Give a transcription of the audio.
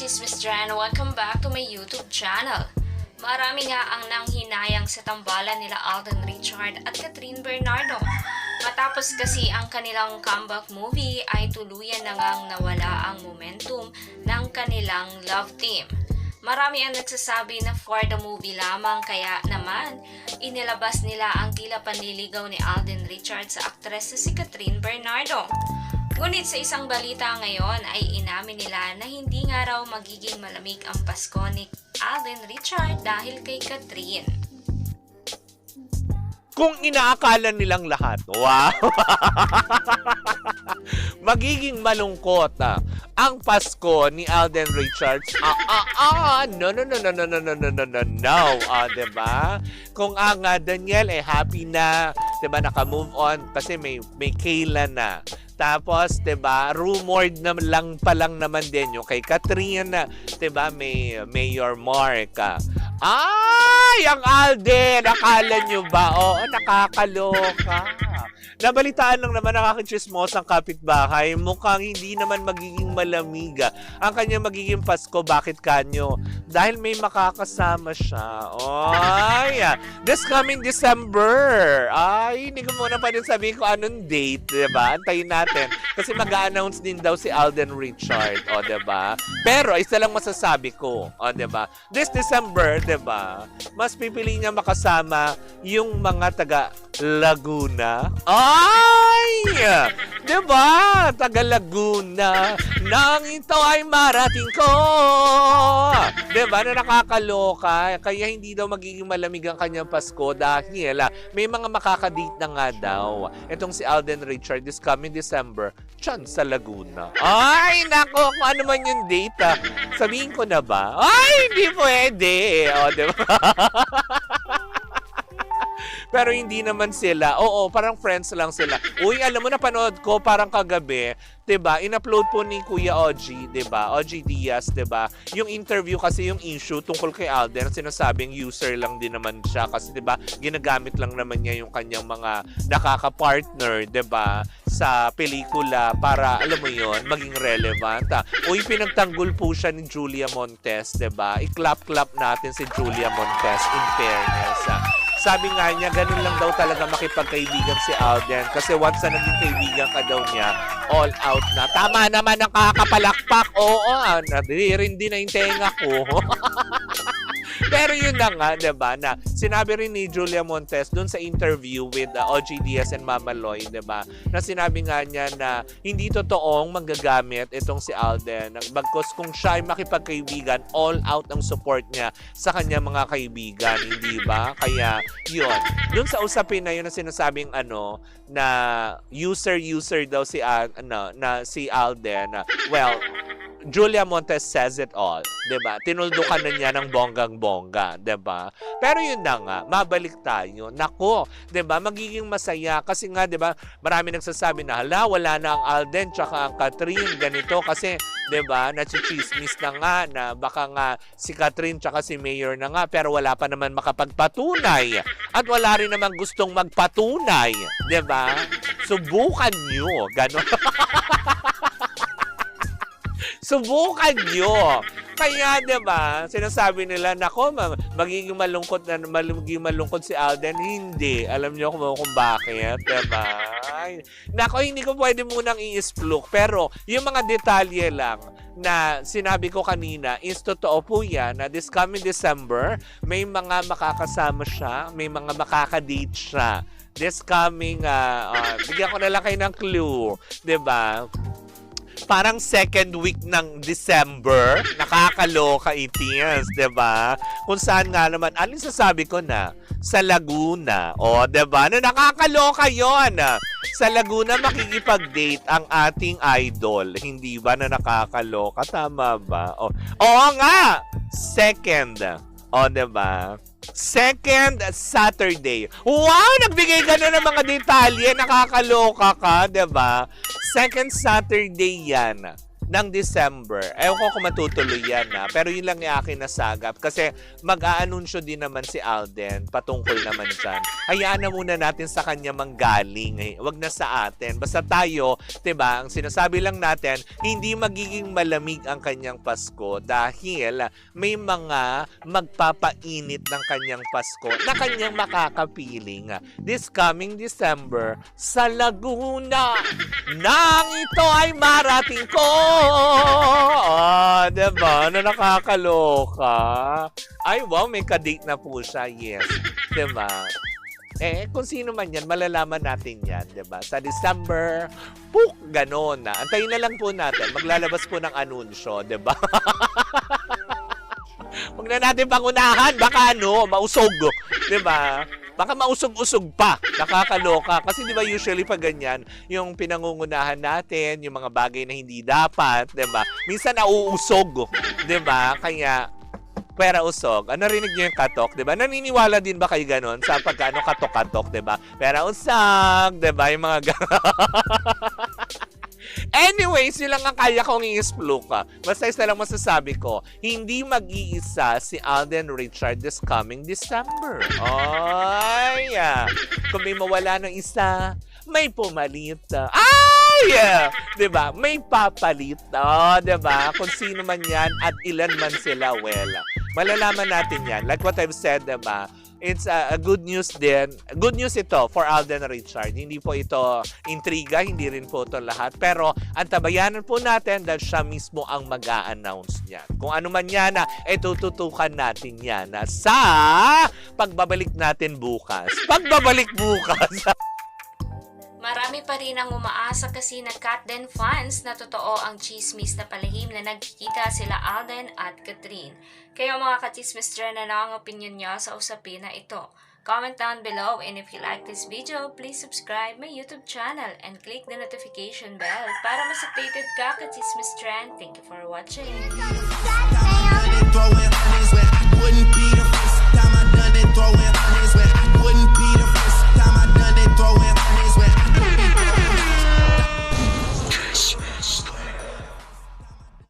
Chismis Dyan, welcome back to my YouTube channel. Marami nga ang nanghinayang sa tambalan nila Alden Richard at Catherine Bernardo. Matapos kasi ang kanilang comeback movie ay tuluyan na ngang nawala ang momentum ng kanilang love team. Marami ang nagsasabi na for the movie lamang, kaya naman inilabas nila ang tila panliligaw ni Alden Richard sa aktres na si Catherine Bernardo. Ngunit sa isang balita ngayon ay inamin nila na hindi nga raw magiging malamig ang Pasko ni Alden Richard dahil kay Catherine. Kung inaakala nilang lahat, wow! Magiging malungkot ang Pasko ni Alden Richards. No. Diba? Kung ang Daniel happy na, diba, naka-move on kasi may kailan na. Tapos, 'di ba, rumored na lang pa lang naman din yung kay Catherine, 'di ba, may Mayor Mark. Ay, ang Alden, akala nyo ba? Oo, nakakaloka. Nabalitaan lang naman ng aking chismosang kapitbahay, mukhang hindi naman magiging malamig ang kanyang magiging Pasko. Bakit kanyo? Dahil may makakasama siya. Ay, this coming December. Ay, hindi ko muna pa din sabihin ko anong date, diba? Antayin natin. Kasi mag-a-announce din daw si Alden Richard, o diba? Pero isa lang masasabi ko, o diba? This December, diba? Mas pipili niya makasama yung mga taga Laguna. Ay! Diba? Taga Laguna. Nang ito ay marating ko. Diba? Na nakakaloka. Kaya hindi daw magiging malamig ang kanyang Pasko dahil may mga makakadate na nga daw. Itong si Alden Richard this coming December, tiyan sa Laguna. Ay! Nako, kung ano man yung date. Sabihin ko na ba? Ay! Hindi pwede. O, diba? Pero hindi naman sila. Oo, parang friends lang sila. Uy, alam mo, napanood ko parang kagabi, 'di ba? In-upload po ni Kuya OG, 'di ba? OG Diaz, 'di ba? Yung interview kasi, yung issue tungkol kay Alden, sinasabing user lang din naman siya kasi 'di ba? Ginagamit lang naman niya yung kanyang mga nakaka-partner, 'di ba? Sa pelikula para, alam mo 'yon, maging relevant. Uy, pinagtanggol po siya ni Julia Montes, 'di ba? I-clap-clap natin si Julia Montes, in fairness. Sabi nga niya, ganun lang daw talaga makipagkaibigan si Alden kasi once na naging kaibigan ka daw niya, all out na. Tama naman ang kakapalakpak. Oo, nadirindi na yung tenga ko. Pero yun na nga, diba, na sinabi rin ni Julia Montes dun sa interview with OG Diaz and Mama Loy, diba, na sinabi nga niya na hindi totoong manggagamit itong si Alden. Bagkus kung siya ay makipagkaibigan, all out ang support niya sa kanya mga kaibigan, hindi ba? Kaya yun, dun sa usapin na yun na sinasabing na user daw si si Alden, well, Julia Montes says it all, 'di ba? Tinuldukan na niya ng bonggang-bongga, 'di ba? Pero yun na nga, mabalik tayo. Nako, 'di ba? Magiging masaya kasi nga, 'di ba? Marami nagsasabi na, hala, wala na ang Alden tsaka ang Catherine ganito kasi, 'di ba? Nachichismis na nga na baka nga si Catherine tsaka si Mayor na nga pero wala pa naman makapagpatunay. At wala rin naman gustong magpatunay, 'di ba? Subukan niyo, gano'n. Subukan nyo. Kaya, diba, sinasabi nila, nako, magiging malungkot si Alden. Hindi. Alam nyo kung bakit, diba? Ay, nako, hindi ko pwede munang i-explore. Pero, yung mga detalye lang na sinabi ko kanina is totoo po yan na this coming December, may mga makakasama siya, may mga makakadate siya. This coming, bigyan ko na lang kayo ng clue, diba? Parang second week ng December, nakakaloka it is, 'di ba? Kung saan nga naman, alin sasabi ko na sa Laguna. O, 'di ba? Na nakakaloka 'yon. Sa Laguna makikipag-date ang ating idol. Hindi ba na nakakaloka? Tama ba? Oo nga. Second. O, 'di ba? Second Saturday. Wow! Nagbigay ka na ng mga detalye. Nakakaloka ka, 'di ba? Second Saturday yan ng December. Ewan ko kung matutuloy yan pero yun lang yung akin nasagap kasi mag-aanunsyo din naman si Alden patungkol naman dyan. Hayaan na muna natin sa kanya manggaling. Wag na sa atin. Basta tayo, 'di ba? Ang sinasabi lang natin, hindi magiging malamig ang kanyang Pasko dahil may mga magpapainit ng kanyang Pasko na kanyang makakapiling this coming December sa Laguna nang ito ay marating ko. Diba? Na nakakaloka. Ay, wow, may ka-date na po siya. Yes. Diba? Kung sino man yan, malalaman natin yan, diba? Sa December, puk, ganon na. Antayin na lang po natin. Maglalabas po ng anunsyo, diba? Huwag na natin pangunahan. Baka mausog. Diba? Baka mausog-usog pa. Nakakaloka. Kasi di ba usually pag ganyan, yung pinangungunahan natin, yung mga bagay na hindi dapat, di ba? Minsan nauusog. Di ba? Kaya, pera usog. Narinig niyo yung katok, di ba? Naniniwala din ba kayo ganon sa pagkano katok-katok, di ba? Pera usog, di ba? Yung mga Anyways, yun lang ang kaya kong i-explore ka. Basta isa lang masasabi ko, hindi mag-iisa si Alden Richard this coming December. Ay! Kung may mawala ng isa, may pumalit. Ay! Diba? May papalit. Diba? Kung sino man yan at ilan man sila, well, malalaman natin yan. Like what I've said, diba? It's a good news din. Good news ito for Alden Richard. Hindi po ito intriga, hindi rin po ito lahat. Pero ang tabayanan po natin dahil siya mismo ang mag-a-announce niyan. Kung ano man yan tututukan natin yan sa pagbabalik natin bukas. Pagbabalik bukas! Marami pa rin ang umaasa kasi na Katden fans na totoo ang chismis na palihim na nagkikita sila Alden at Catherine. Kaya mga ka-chismis dyan na lang ang opinion nyo sa usapin na ito. Comment down below, and if you like this video, please subscribe my YouTube channel and click the notification bell para mas updated ka ka-chismis trend. Thank you for watching. Throwing hundreds when I wouldn't be the first time I done it. Throwing hundreds when I wouldn't be